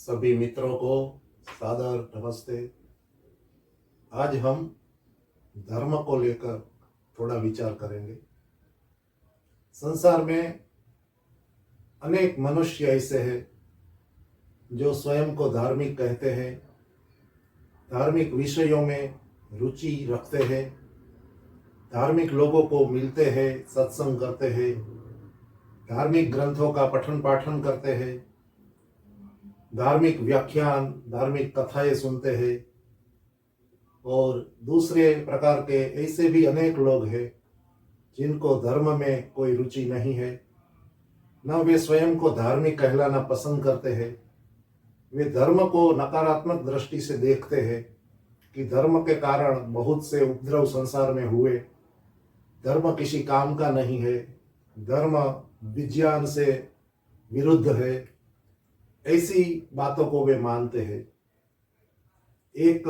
सभी मित्रों को सादर नमस्ते। आज हम धर्म को लेकर थोड़ा विचार करेंगे। संसार में अनेक मनुष्य ऐसे हैं जो स्वयं को धार्मिक कहते हैं, धार्मिक विषयों में रुचि रखते हैं, धार्मिक लोगों को मिलते हैं, सत्संग करते हैं, धार्मिक ग्रंथों का पठन पाठन करते हैं, धार्मिक व्याख्यान, धार्मिक कथाएं सुनते हैं। और दूसरे प्रकार के ऐसे भी अनेक लोग हैं जिनको धर्म में कोई रुचि नहीं है, न वे स्वयं को धार्मिक कहलाना पसंद करते हैं। वे धर्म को नकारात्मक दृष्टि से देखते हैं कि धर्म के कारण बहुत से उपद्रव संसार में हुए, धर्म किसी काम का नहीं है, धर्म विज्ञान से विरुद्ध है। ऐसी बातों को वे मानते हैं। एक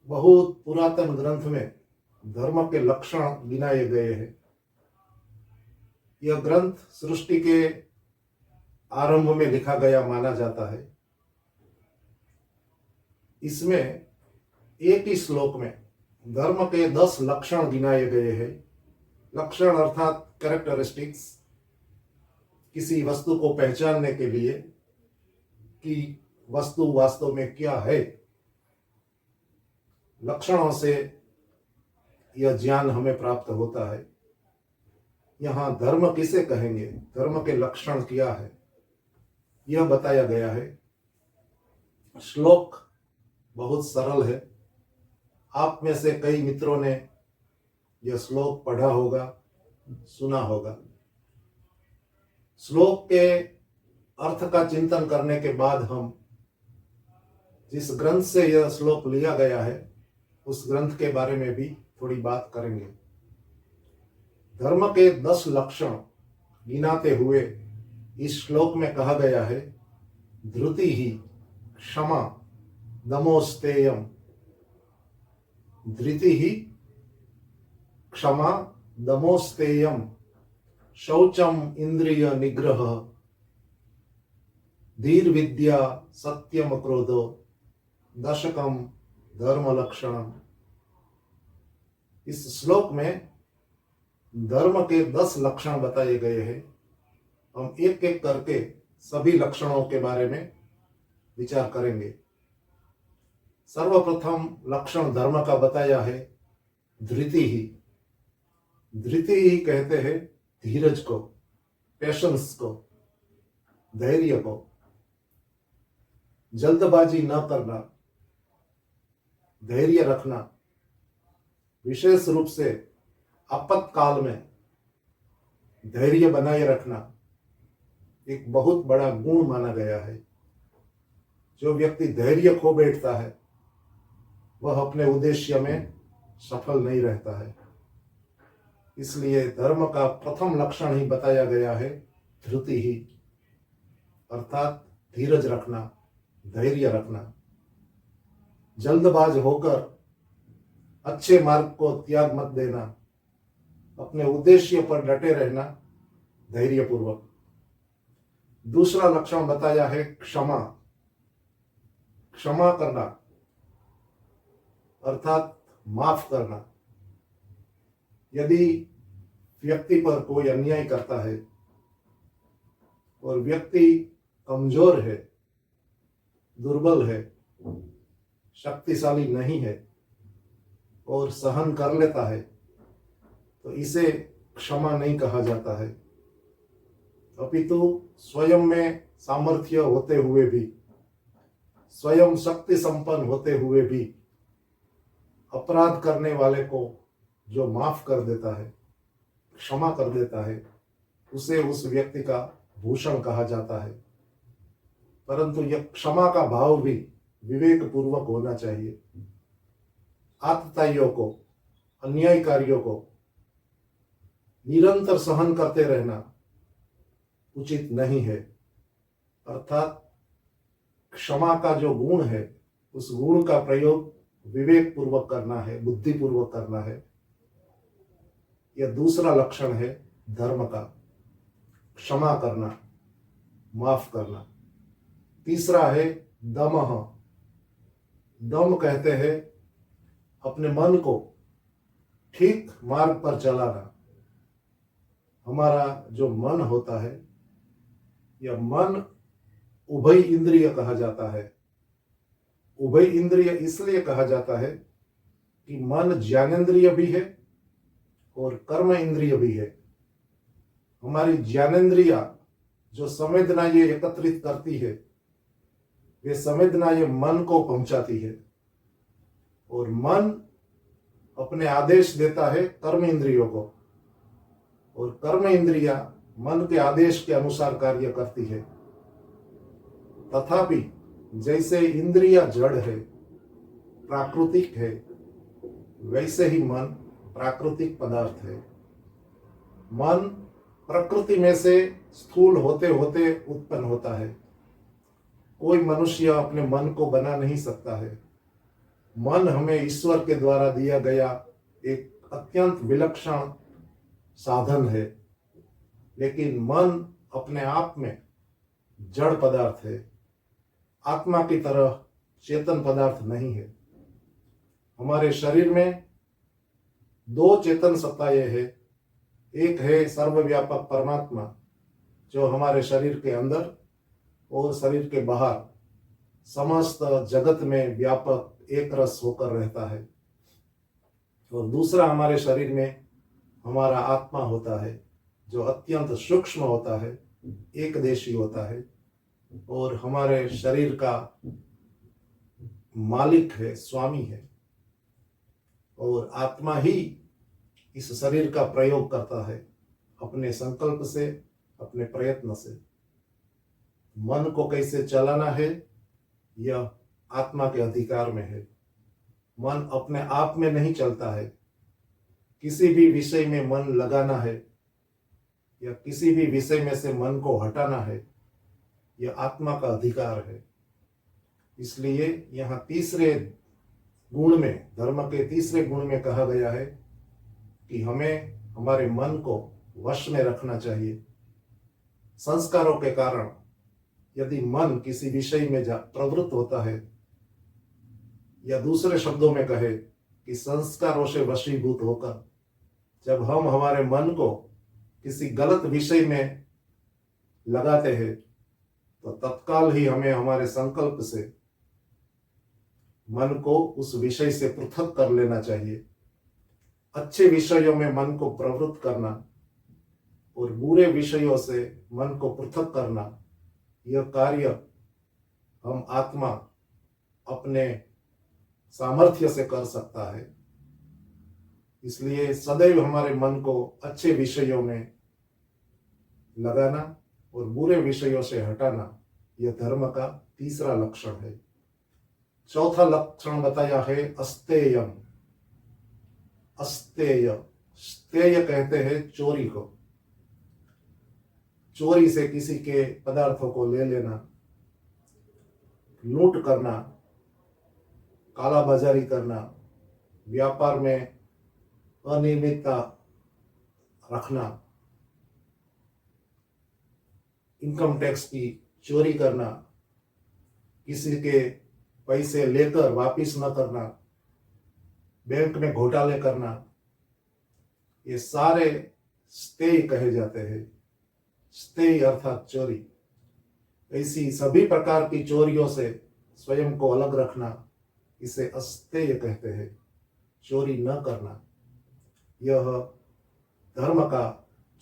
बहुत पुरातन ग्रंथ में धर्म के लक्षण गिनाए गए हैं। यह ग्रंथ सृष्टि के आरंभ में लिखा गया माना जाता है। इसमें एक ही श्लोक में धर्म के 10 लक्षण गिनाए गए हैं। लक्षण अर्थात कैरेक्टरिस्टिक्स, किसी वस्तु को पहचानने के लिए कि वस्तु वास्तव में क्या है। लक्षणों से यह ज्ञान हमें प्राप्त होता है। यहाँ धर्म किसे कहेंगे, धर्म के लक्षण क्या है, यह बताया गया है। श्लोक बहुत सरल है। आप में से कई मित्रों ने यह श्लोक पढ़ा होगा, सुना होगा। श्लोक के अर्थ का चिंतन करने के बाद हम जिस ग्रंथ से यह श्लोक लिया गया है उस ग्रंथ के बारे में भी थोड़ी बात करेंगे। धर्म के 10 लक्षण गिनाते हुए इस श्लोक में कहा गया है, धृति ही क्षमा दमोस्तेयम। धृति ही क्षमा दमोस्तेयम, शौचम इंद्रिय निग्रह, धीर विद्या सत्यम क्रोधो, दशकम धर्म लक्षणम। इस श्लोक में धर्म के 10 लक्षण बताए गए हैं। हम एक एक करके सभी लक्षणों के बारे में विचार करेंगे। सर्वप्रथम लक्षण धर्म का बताया है धृति ही। धृति ही कहते हैं धीरज को, पेशेंस को, धैर्य को। जल्दबाजी न करना, धैर्य रखना, विशेष रूप से आपातकाल में धैर्य बनाए रखना एक बहुत बड़ा गुण माना गया है। जो व्यक्ति धैर्य खो बैठता है वह अपने उद्देश्य में सफल नहीं रहता है। इसलिए धर्म का प्रथम लक्षण ही बताया गया है धृति ही, अर्थात धीरज रखना, धैर्य रखना। जल्दबाज होकर अच्छे मार्ग को त्याग मत देना, अपने उद्देश्य पर डटे रहना धैर्यपूर्वक। दूसरा लक्षण बताया है क्षमा। क्षमा करना अर्थात माफ करना। यदि व्यक्ति पर कोई अन्याय करता है और व्यक्ति कमजोर है, दुर्बल है, शक्तिशाली नहीं है और सहन कर लेता है, तो इसे क्षमा नहीं कहा जाता है। अपितु स्वयं में सामर्थ्य होते हुए भी, स्वयं शक्ति संपन्न होते हुए भी अपराध करने वाले को जो माफ कर देता है, क्षमा कर देता है, उसे उस व्यक्ति का भूषण कहा जाता है। परंतु यह क्षमा का भाव भी विवेक पूर्वक होना चाहिए। आतताइयों को, अन्यायकारियों को निरंतर सहन करते रहना उचित नहीं है। अर्थात क्षमा का जो गुण है उस गुण का प्रयोग विवेक पूर्वक करना है, बुद्धि पूर्वक करना है। यह दूसरा लक्षण है धर्म का, क्षमा करना, माफ करना। तीसरा है दमः, दम कहते हैं अपने मन को ठीक मार्ग पर चलाना। हमारा जो मन होता है, यह मन उभय इंद्रिय कहा जाता है। उभय इंद्रिय इसलिए कहा जाता है कि मन ज्ञानेन्द्रिय भी है और कर्म इंद्रिय भी है। हमारी ज्ञानेन्द्रिया जो संवेदनाएं एकत्रित करती है, वे संवेदनाएं मन को पहुंचाती है और मन अपने आदेश देता है कर्म इंद्रियों को, और कर्म इंद्रिया मन के आदेश के अनुसार कार्य करती है। तथापि जैसे इंद्रिया जड़ है, प्राकृतिक है, वैसे ही मन प्राकृतिक पदार्थ है। मन प्रकृति में से स्थूल होते होते उत्पन्न होता है। कोई मनुष्य अपने मन को बना नहीं सकता है। मन हमें ईश्वर के द्वारा दिया गया एक अत्यंत विलक्षण साधन है, लेकिन मन अपने आप में जड़ पदार्थ है, आत्मा की तरह चेतन पदार्थ नहीं है। हमारे शरीर में दो चेतन सत्ताएं हैं। एक है सर्वव्यापक परमात्मा, जो हमारे शरीर के अंदर और शरीर के बाहर समस्त जगत में व्यापक एक रस होकर रहता है, और दूसरा हमारे शरीर में हमारा आत्मा होता है, जो अत्यंत सूक्ष्म होता है, एकदेशी होता है और हमारे शरीर का मालिक है, स्वामी है। और आत्मा ही इस शरीर का प्रयोग करता है अपने संकल्प से, अपने प्रयत्न से। मन को कैसे चलाना है, यह आत्मा के अधिकार में है। मन अपने आप में नहीं चलता है। किसी भी विषय में मन लगाना है या किसी भी विषय में से मन को हटाना है, यह आत्मा का अधिकार है। इसलिए यहाँ तीसरे गुण में, धर्म के तीसरे गुण में कहा गया है कि हमें हमारे मन को वश में रखना चाहिए। संस्कारों के कारण यदि मन किसी विषय में प्रवृत्त होता है, या दूसरे शब्दों में कहे कि संस्कारों से वशीभूत होकर जब हम हमारे मन को किसी गलत विषय में लगाते हैं, तो तत्काल ही हमें हमारे संकल्प से मन को उस विषय से पृथक कर लेना चाहिए। अच्छे विषयों में मन को प्रवृत्त करना और बुरे विषयों से मन को पृथक करना, यह कार्य हम आत्मा अपने सामर्थ्य से कर सकता है। इसलिए सदैव हमारे मन को अच्छे विषयों में लगाना और बुरे विषयों से हटाना, यह धर्म का तीसरा लक्षण है। चौथा लक्षण बताया है अस्तेयम। अस्तेय, स्तेय कहते हैं चोरी को। चोरी से किसी के पदार्थों को ले लेना, लूट करना, कालाबाजारी करना, व्यापार में अनियमितता रखना, इनकम टैक्स की चोरी करना, किसी के पैसे लेकर वापिस न करना, बैंक में घोटाले करना, ये सारे स्तेय कहे जाते हैं। स्तेय अर्थात चोरी। ऐसी सभी प्रकार की चोरियों से स्वयं को अलग रखना, इसे अस्तेय कहते हैं। चोरी न करना, यह धर्म का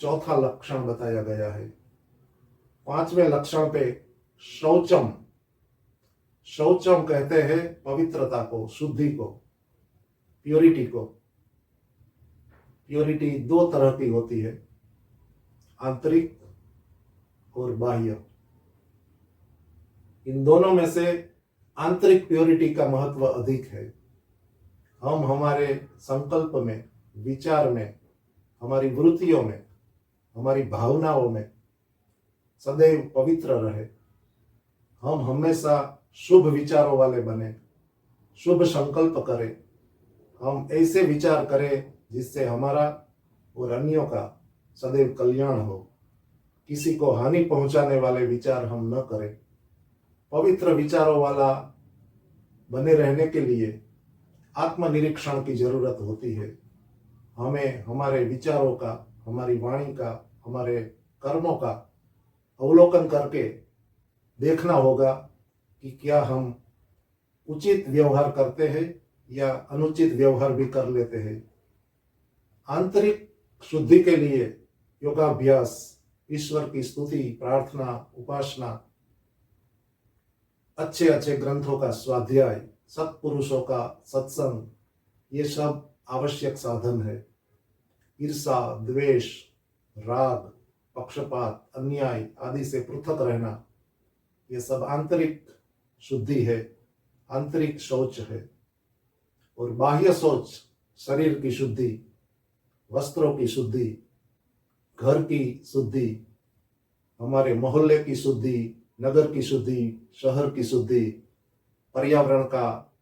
चौथा लक्षण बताया गया है। पांचवें लक्षण पे शौचम। शौचम कहते हैं पवित्रता को, शुद्धि को, प्योरिटी को। प्योरिटी दो तरह की होती है, आंतरिक और बाह्य। इन दोनों में से आंतरिक प्योरिटी का महत्व अधिक है। हम हमारे संकल्प में, विचार में, हमारी वृत्तियों में, हमारी भावनाओं में सदैव पवित्र रहे। हम हमेशा शुभ विचारों वाले बने, शुभ संकल्प करें। हम ऐसे विचार करें जिससे हमारा और अन्यों का सदैव कल्याण हो। किसी को हानि पहुंचाने वाले विचार हम न करें, पवित्र विचारों वाला बने रहने के लिए आत्मनिरीक्षण की जरूरत होती है। हमें हमारे विचारों का, हमारी वाणी का, हमारे कर्मों का अवलोकन करके देखना होगा कि क्या हम उचित व्यवहार करते हैं या अनुचित व्यवहार भी कर लेते हैं। आंतरिक शुद्धि के लिए योगाभ्यास, ईश्वर की स्तुति, प्रार्थना, उपासना, अच्छे अच्छे ग्रंथों का स्वाध्याय, सत्पुरुषों का सत्संग, ये सब आवश्यक साधन है। ईर्षा, द्वेष, राग, पक्षपात, अन्याय आदि से पृथक रहना, ये सब आंतरिक शुद्धि है, आंतरिक शौच है। और बाह्य शौच शरीर की शुद्धि, वस्त्रों की शुद्धि, घर की शुद्धि, हमारे मोहल्ले की शुद्धि, नगर की शुद्धि, शहर की शुद्धि, पर्यावरण का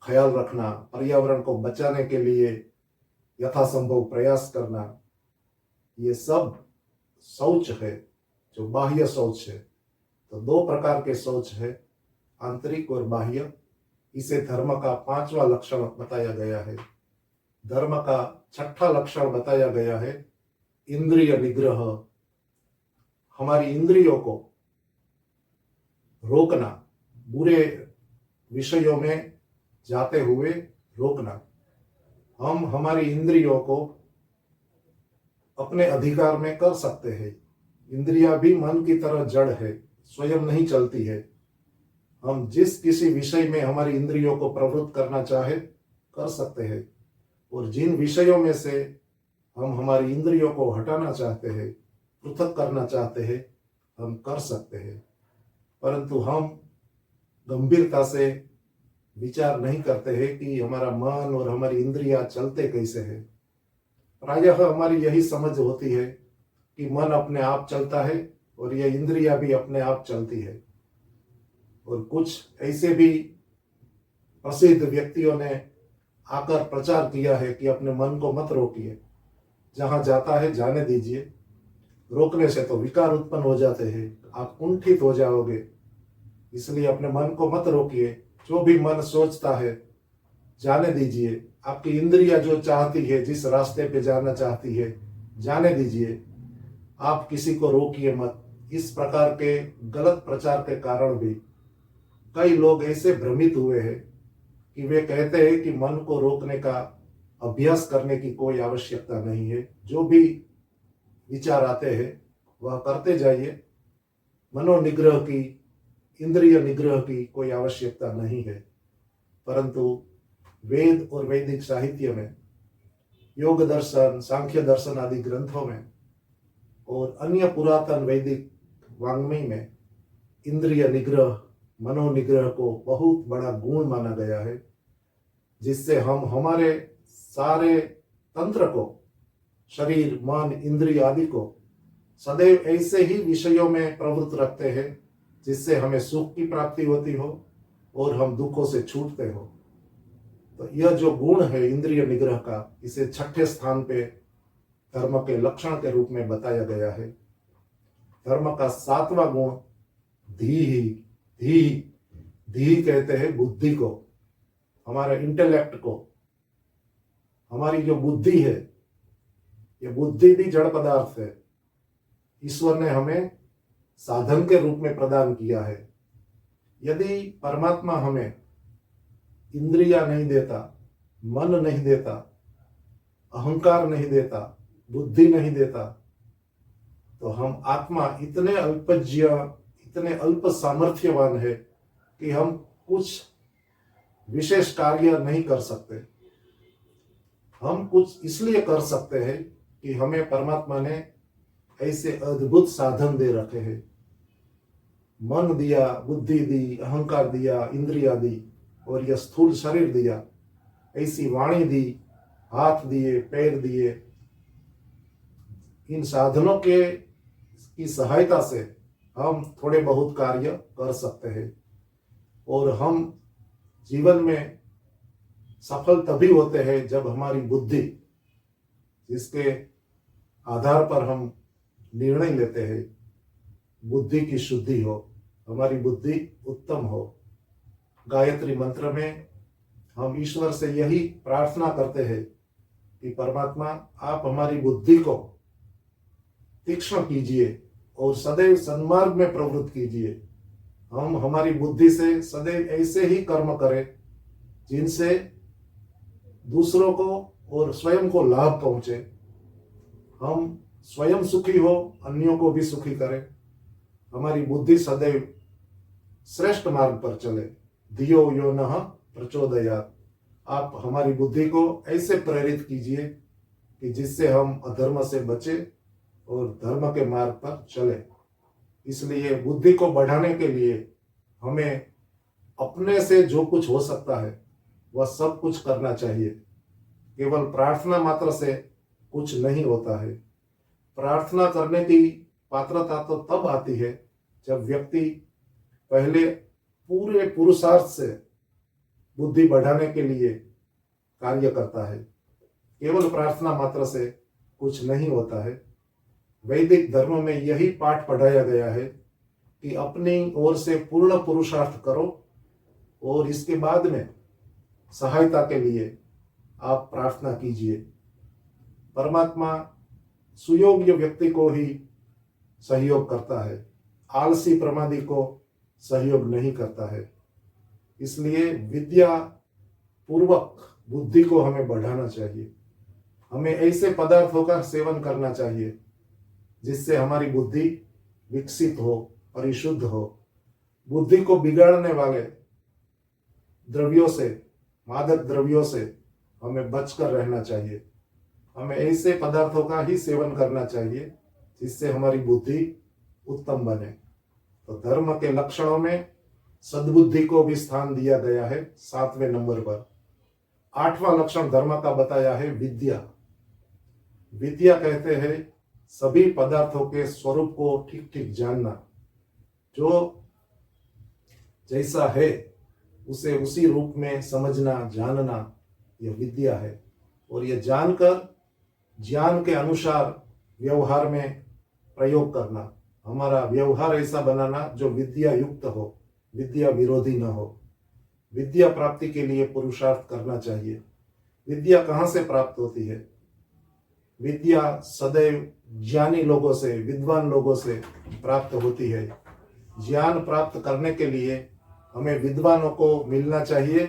ख्याल रखना, पर्यावरण को बचाने के लिए यथासंभव प्रयास करना, ये सब शौच है, जो बाह्य शौच है। तो दो प्रकार के शौच है, आंतरिक और बाह्य। इसे धर्म का 5वां लक्षण बताया गया है। धर्म का 6ठा लक्षण बताया गया है, इंद्रिय निग्रह। हमारी इंद्रियों को रोकना, बुरे विषयों में जाते हुए रोकना। हम हमारी इंद्रियों को अपने अधिकार में कर सकते हैं। इंद्रियां भी मन की तरह जड़ है, स्वयं नहीं चलती है। हम जिस किसी विषय में हमारी इंद्रियों को प्रवृत्त करना चाहे कर सकते हैं, और जिन विषयों में से हम हमारी इंद्रियों को हटाना चाहते हैं, पृथक करना चाहते हैं, हम कर सकते हैं। परंतु हम गंभीरता से विचार नहीं करते हैं कि हमारा मन और हमारी इंद्रियां चलते कैसे हैं। प्रायः हमारी यही समझ होती है कि मन अपने आप चलता है और यह इंद्रियां भी अपने आप चलती है। और कुछ ऐसे भी प्रसिद्ध व्यक्तियों ने आकर प्रचार किया है कि अपने मन को मत रोकिए, जहां जाता है जाने दीजिए, रोकने से तो विकार उत्पन्न हो जाते हैं, आप कुंठित हो जाओगे, इसलिए अपने मन को मत रोकिए। जो भी मन सोचता है जाने दीजिए, आपकी इंद्रियां जो चाहती है, जिस रास्ते पे जाना चाहती है, जाने दीजिए, आप किसी को रोकिए मत। इस प्रकार के गलत प्रचार के कारण भी कई लोग ऐसे भ्रमित हुए हैं कि वे कहते हैं कि मन को रोकने का अभ्यास करने की कोई आवश्यकता नहीं है, जो भी विचार आते हैं वह करते जाइए, मनोनिग्रह की, इंद्रिय निग्रह की कोई आवश्यकता नहीं है। परंतु वेद और वैदिक साहित्य में, योग दर्शन, सांख्य दर्शन आदि ग्रंथों में और अन्य पुरातन वैदिक वाङ्मय में इंद्रिय निग्रह, मनोनिग्रह को बहुत बड़ा गुण माना गया है, जिससे हम हमारे सारे तंत्र को, शरीर, मन, इंद्रिय आदि को सदैव ऐसे ही विषयों में प्रवृत्त रखते हैं जिससे हमें सुख की प्राप्ति होती हो और हम दुखों से छूटते हो। तो यह जो गुण है इंद्रिय निग्रह का, इसे 6ठे स्थान पे धर्म के लक्षण के रूप में बताया गया है। धर्म का 7वां गुण धी धी धी कहते हैं बुद्धि को, हमारे इंटेलेक्ट को। हमारी जो बुद्धि है, ये बुद्धि भी जड़ पदार्थ है, ईश्वर ने हमें साधन के रूप में प्रदान किया है। यदि परमात्मा हमें इंद्रियां नहीं देता, मन नहीं देता, अहंकार नहीं देता, बुद्धि नहीं देता, तो हम आत्मा इतने अल्पज्य, इतने अल्प सामर्थ्यवान है कि हम कुछ विशेष कार्य नहीं कर सकते। हम कुछ इसलिए कर सकते हैं कि हमें परमात्मा ने ऐसे अद्भुत साधन दे रखे हैं। मन दिया, बुद्धि दी, अहंकार दिया, इंद्रिया दी, और यह स्थूल शरीर दिया, ऐसी वाणी दी, हाथ दिए, पैर दिए। इन साधनों के की सहायता से हम थोड़े बहुत कार्य कर सकते हैं, और हम जीवन में सफल तभी होते हैं जब हमारी बुद्धि, जिसके आधार पर हम निर्णय लेते हैं, बुद्धि की शुद्धि हो, हमारी बुद्धि उत्तम हो। गायत्री मंत्र में हम ईश्वर से यही प्रार्थना करते हैं कि परमात्मा आप हमारी बुद्धि को तीक्ष्ण कीजिए और सदैव सन्मार्ग में प्रवृत्त कीजिए। हम हमारी बुद्धि से सदैव ऐसे ही कर्म करें जिनसे दूसरों को और स्वयं को लाभ पहुंचे। हम स्वयं सुखी हो, अन्यों को भी सुखी करें। हमारी बुद्धि सदैव श्रेष्ठ मार्ग पर चले। धियो यो नः प्रचोदयात्। आप हमारी बुद्धि को ऐसे प्रेरित कीजिए कि जिससे हम अधर्म से बचे और धर्म के मार्ग पर चले। इसलिए बुद्धि को बढ़ाने के लिए हमें अपने से जो कुछ हो सकता है वह सब कुछ करना चाहिए। केवल प्रार्थना मात्र से कुछ नहीं होता है। प्रार्थना करने की पात्रता तो तब आती है जब व्यक्ति पहले पूरे पुरुषार्थ से बुद्धि बढ़ाने के लिए कार्य करता है। केवल प्रार्थना मात्र से कुछ नहीं होता है। वैदिक धर्म में यही पाठ पढ़ाया गया है कि अपनी ओर से पूर्ण पुरुषार्थ करो और इसके बाद में सहायता के लिए आप प्रार्थना कीजिए। परमात्मा सुयोग्य व्यक्ति को ही सहयोग करता है, आलसी प्रमादी को सहयोग नहीं करता है। इसलिए विद्या पूर्वक बुद्धि को हमें बढ़ाना चाहिए। हमें ऐसे पदार्थों का सेवन करना चाहिए जिससे हमारी बुद्धि विकसित हो, परिशुद्ध हो। बुद्धि को बिगाड़ने वाले द्रव्यों से, मादक द्रव्यों से हमें बचकर रहना चाहिए। हमें ऐसे पदार्थों का ही सेवन करना चाहिए जिससे हमारी बुद्धि उत्तम बने। तो धर्म के लक्षणों में सद्बुद्धि को भी स्थान दिया गया है 7वें नंबर पर। 8वां लक्षण धर्म का बताया है विद्या। विद्या कहते हैं सभी पदार्थों के स्वरूप को ठीक ठीक जानना। जो जैसा है उसे उसी रूप में समझना, जानना, यह विद्या है। और यह जानकर ज्ञान के अनुसार व्यवहार में प्रयोग करना, हमारा व्यवहार ऐसा बनाना जो विद्या युक्त हो, विद्या विरोधी न हो। विद्या प्राप्ति के लिए पुरुषार्थ करना चाहिए। विद्या कहाँ से प्राप्त होती है? विद्या सदैव ज्ञानी लोगों से, विद्वान लोगों से प्राप्त होती है। ज्ञान प्राप्त करने के लिए हमें विद्वानों को मिलना चाहिए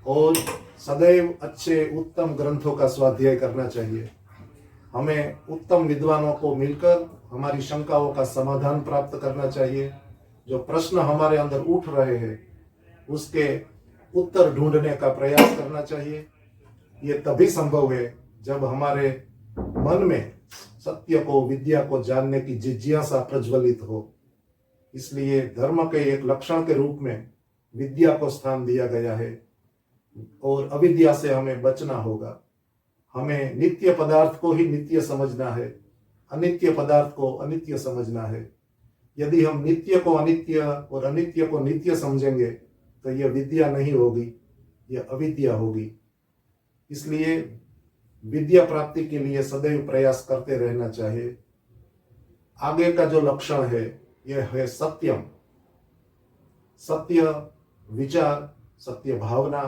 और सदैव अच्छे उत्तम ग्रंथों का स्वाध्याय करना चाहिए। हमें उत्तम विद्वानों को मिलकर हमारी शंकाओं का समाधान प्राप्त करना चाहिए। जो प्रश्न हमारे अंदर उठ रहे हैं उसके उत्तर ढूंढने का प्रयास करना चाहिए। ये तभी संभव है जब हमारे मन में सत्य को, विद्या को जानने की जिज्ञासा प्रज्वलित हो। इसलिए धर्म के एक लक्षण के रूप में विद्या को स्थान दिया गया है और अविद्या से हमें बचना होगा। हमें नित्य पदार्थ को ही नित्य समझना है, अनित्य पदार्थ को अनित्य समझना है। यदि हम नित्य को अनित्य और अनित्य को नित्य समझेंगे तो यह विद्या नहीं होगी, यह अविद्या होगी। इसलिए विद्या प्राप्ति के लिए सदैव प्रयास करते रहना चाहिए। आगे का जो लक्षण है यह है सत्यम। सत्य विचार, सत्य भावना,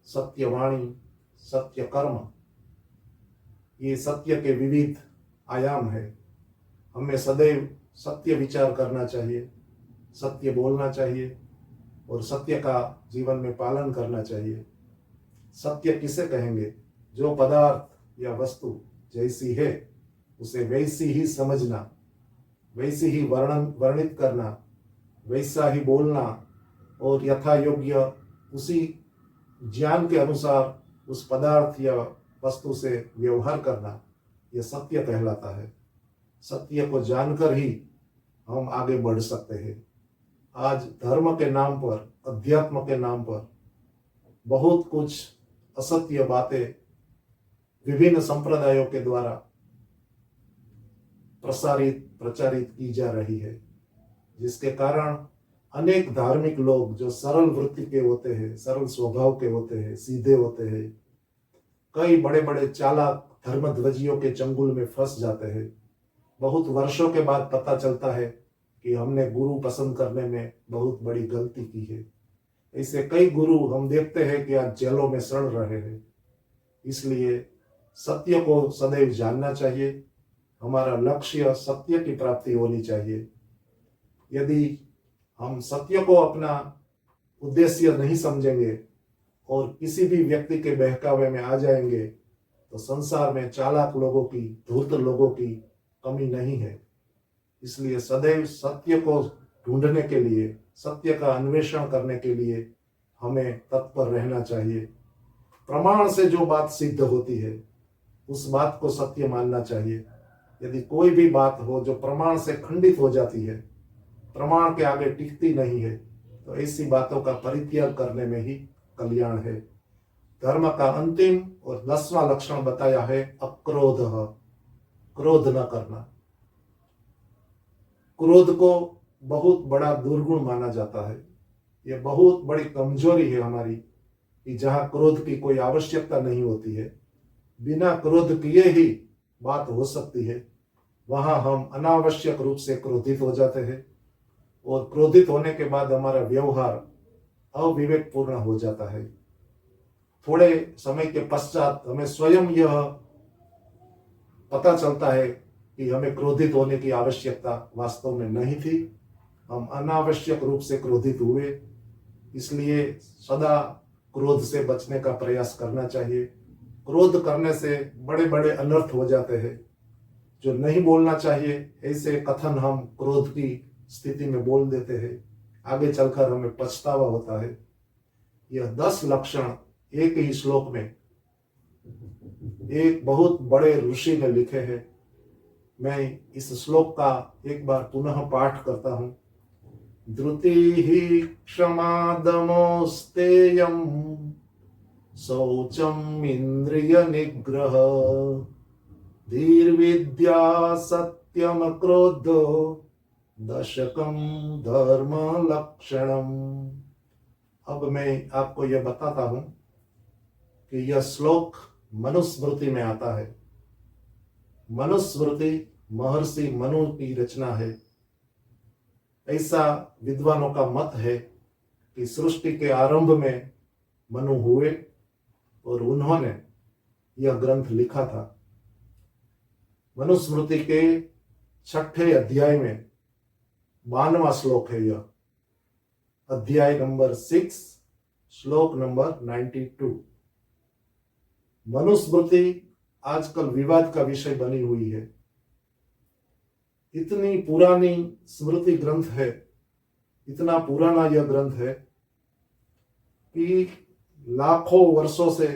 सत्य वाणी, सत्य कर्म, ये सत्य के विविध आयाम है। हमें सदैव सत्य विचार करना चाहिए, सत्य बोलना चाहिए और सत्य का जीवन में पालन करना चाहिए। सत्य किसे कहेंगे? जो पदार्थ या वस्तु जैसी है उसे वैसी ही समझना, वैसी ही वर्णित करना, वैसा ही बोलना और यथा योग्य उसी ज्ञान के अनुसार उस पदार्थ या वस्तु से व्यवहार करना, यह सत्य कहलाता है। सत्य को जानकर ही हम आगे बढ़ सकते हैं। आज धर्म के नाम पर, अध्यात्म के नाम पर बहुत कुछ असत्य बातें विभिन्न संप्रदायों के द्वारा प्रचारित की जा रही है, जिसके कारण अनेक धार्मिक लोग जो सरल वृत्ति के होते हैं, सरल स्वभाव के होते हैं, सीधे होते हैं, कई बड़े बड़े चालाक धर्मध्वजियों के चंगुल में फंस जाते हैं। बहुत वर्षों के बाद पता चलता है कि हमने गुरु पसंद करने में बहुत बड़ी गलती की है। ऐसे कई गुरु हम देखते हैं कि आज जेलों में सड़ रहे हैं। इसलिए सत्य को सदैव जानना चाहिए। हमारा लक्ष्य सत्य की प्राप्ति होनी चाहिए। यदि हम सत्य को अपना उद्देश्य नहीं समझेंगे और किसी भी व्यक्ति के बहकावे में आ जाएंगे तो संसार में चालाक लोगों की, धूर्त लोगों की कमी नहीं है। इसलिए सदैव सत्य को ढूंढने के लिए, सत्य का अन्वेषण करने के लिए हमें तत्पर रहना चाहिए। प्रमाण से जो बात सिद्ध होती है उस बात को सत्य मानना चाहिए। यदि कोई भी बात हो जो प्रमाण से खंडित हो जाती है, प्रमाण के आगे टिकती नहीं है, तो ऐसी बातों का परित्याग करने में ही कल्याण है। धर्म का अंतिम और 10वां लक्षण बताया है अक्रोध, क्रोध न करना। क्रोध को बहुत बड़ा दुर्गुण माना जाता है। यह बहुत बड़ी कमजोरी है हमारी कि जहां क्रोध की कोई आवश्यकता नहीं होती है, बिना क्रोध किए ही बात हो सकती है, वहां हम अनावश्यक रूप से क्रोधित हो जाते हैं और क्रोधित होने के बाद हमारा व्यवहार अविवेकपूर्ण हो जाता है। थोड़े समय के पश्चात हमें स्वयं यह पता चलता है कि हमें क्रोधित होने की आवश्यकता वास्तव में नहीं थी। हम अनावश्यक रूप से क्रोधित हुए। इसलिए सदा क्रोध से बचने का प्रयास करना चाहिए। क्रोध करने से बड़े बड़े अनर्थ हो जाते हैं। जो नहीं बोलना चाहिए ऐसे कथन हम क्रोध की स्थिति में बोल देते हैं, आगे चलकर हमें पछतावा होता है। यह 10 लक्षण एक ही श्लोक में एक बहुत बड़े ऋषि ने लिखे हैं। मैं इस श्लोक का एक बार पुनः पाठ करता हूं। धृति ही क्षमा दमो स्तेयम शौचम इंद्रिय निग्रह धीर्विद्या सत्यम क्रोधो दशकम धर्म लक्षणम। अब मैं आपको यह बताता हूं कि यह श्लोक मनुस्मृति में आता है। मनुस्मृति महर्षि मनु की रचना है। ऐसा विद्वानों का मत है कि सृष्टि के आरंभ में मनु हुए और उन्होंने यह ग्रंथ लिखा था। मनुस्मृति के 6ठे अध्याय में 92वां श्लोक है। यह अध्याय नंबर 6 श्लोक नंबर 92। मनुस्मृति आजकल विवाद का विषय बनी हुई है। इतनी पुरानी स्मृति ग्रंथ है, इतना पुराना यह ग्रंथ है कि लाखों वर्षों से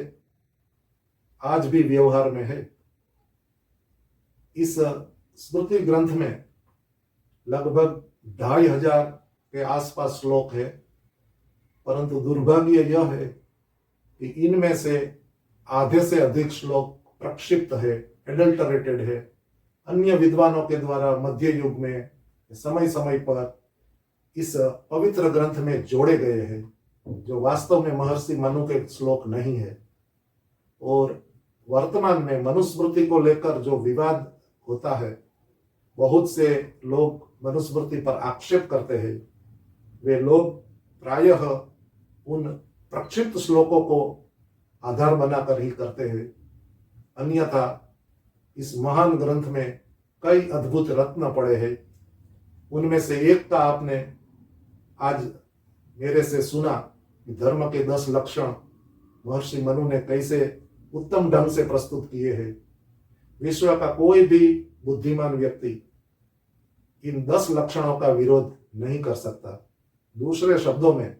आज भी व्यवहार में है। इस स्मृति ग्रंथ में लगभग 2500 के आसपास श्लोक है, परंतु दुर्भाग्य यह है कि इनमें से आधे से अधिक श्लोक प्रक्षिप्त है, एडल्टरेटेड है। अन्य विद्वानों के द्वारा मध्य युग में समय समय पर इस पवित्र ग्रंथ में जोड़े गए हैं, जो वास्तव में महर्षि मनु के श्लोक नहीं है। और वर्तमान में मनुस्मृति को लेकर जो विवाद होता है, बहुत से लोग मनुस्मृति पर आक्षेप करते हैं। वे लोग प्रायः उन प्रक्षिप्त श्लोकों को आधार बनाकर ही करते हैं। अन्यथा इस महान ग्रंथ में कई अद्भुत रत्न पड़े हैं। उनमें से एक का आपने आज मेरे से सुना कि धर्म के 10 लक्षण महर्षि मनु ने कैसे उत्तम ढंग से प्रस्तुत किए हैं। विश्व का कोई भी बुद्धिमान व्यक्ति इन 10 लक्षणों का विरोध नहीं कर सकता। दूसरे शब्दों में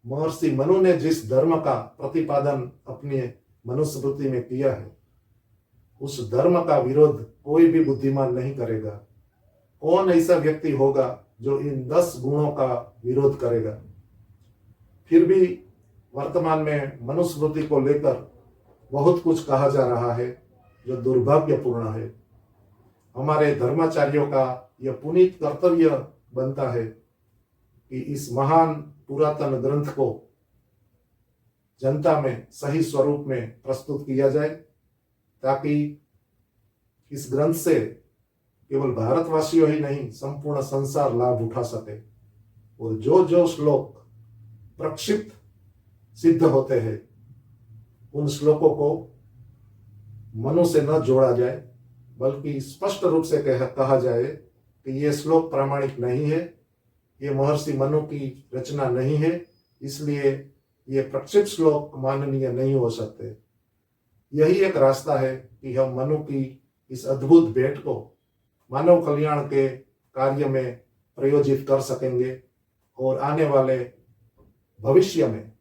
महर्षि मनु ने जिस धर्म का प्रतिपादन अपनी मनुस्मृति में किया है, उस धर्म का विरोध कोई भी बुद्धिमान नहीं करेगा। कौन ऐसा व्यक्ति होगा जो इन 10 गुणों का विरोध करेगा? फिर भी वर्तमान में मनुस्मृति को लेकर बहुत कुछ कहा जा रहा है जो दुर्भाग्यपूर्ण है। हमारे धर्माचार्यों का यह पुनीत कर्तव्य बनता है कि इस महान पुरातन ग्रंथ को जनता में सही स्वरूप में प्रस्तुत किया जाए, ताकि इस ग्रंथ से केवल भारतवासियों ही नहीं, संपूर्ण संसार लाभ उठा सके। और जो जो श्लोक प्रक्षिप्त सिद्ध होते हैं, उन श्लोकों को मनु से न जोड़ा जाए, बल्कि स्पष्ट रूप से कहा जाए कि ये श्लोक प्रामाणिक नहीं है, ये महर्षि मनु की रचना नहीं है, इसलिए ये प्रक्षिप्त श्लोक माननीय नहीं हो सकते। यही एक रास्ता है कि हम मनु की इस अद्भुत भेंट को मानव कल्याण के कार्य में प्रयोजित कर सकेंगे और आने वाले भविष्य में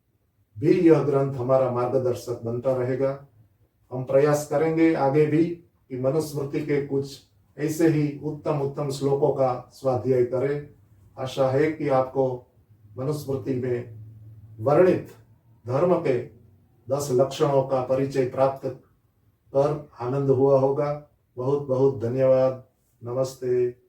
भी यह ग्रंथ हमारा मार्गदर्शक बनता रहेगा। हम प्रयास करेंगे आगे भी कि मनुस्मृति के कुछ ऐसे ही उत्तम उत्तम श्लोकों का स्वाध्याय करें। आशा है कि आपको मनुस्मृति में वर्णित धर्म के 10 लक्षणों का परिचय प्राप्त कर आनंद हुआ होगा। बहुत बहुत धन्यवाद। नमस्ते।